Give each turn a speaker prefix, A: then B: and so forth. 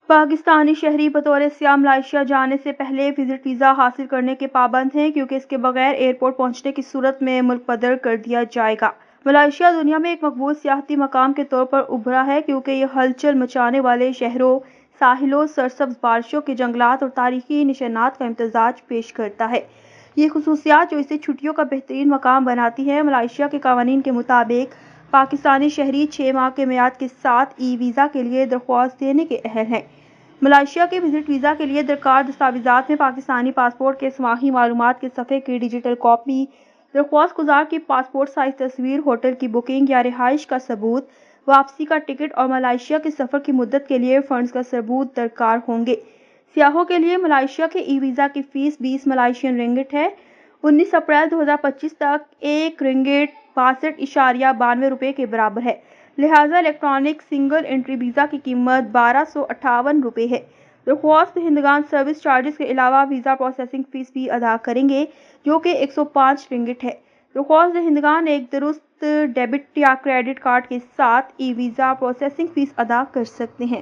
A: پاکستانی شہری بطور سیاح ملائیشیا جانے سے پہلے وزٹ ویزا حاصل کرنے کے پابند ہیں کیونکہ اس کے بغیر ایئرپورٹ پہنچنے کی صورت میں ملک بدر کر دیا جائے گا۔ ملائیشیا دنیا میں ایک مقبول سیاحتی مقام کے طور پر ابھرا ہے کیونکہ یہ ہلچل مچانے والے شہروں، ساحلوں، سرسبز بارشوں کے جنگلات اور تاریخی نشانات کا امتزاج پیش کرتا ہے۔ یہ خصوصیات جو اسے چھٹیوں کا بہترین مقام بناتی ہیں۔ ملائیشیا کے قوانین کے مطابق پاکستانی شہری 6 ماہ کے میعاد کے ساتھ ای ویزا کے لیے درخواست دینے کے اہل ہیں۔ ملائیشیا کے وزٹ ویزا کے لیے درکار دستاویزات میں پاکستانی پاسپورٹ کے سماجی معلومات کے صفحے کی ڈیجیٹل کاپی، درخواست گزار کی پاسپورٹ سائز تصویر، ہوٹل کی بکنگ یا رہائش کا ثبوت، واپسی کا ٹکٹ اور ملائیشیا کے سفر کی مدت کے لیے فنڈز کا ثبوت درکار ہوں گے۔ سیاحوں کے لیے ملائیشیا کے ای ویزا کی فیس 20 ملائیشین رنگٹ ہے۔ 19 اپریل 2025 تک ایک رنگٹ 62.92 روپے کے برابر ہے، لہٰذا الیکٹرانک سنگل انٹری ویزا کی قیمت 1258 روپے ہے۔ درخواست دہندگان سروس چارجز کے علاوہ ویزا پروسیسنگ فیس بھی ادا کریں گے جو کہ 105 رنگٹ ہے۔ درخواست دہندگان ایک درست ڈیبٹ یا کریڈٹ کارڈ کے ساتھ ای ویزا پروسیسنگ فیس ادا کر سکتے ہیں۔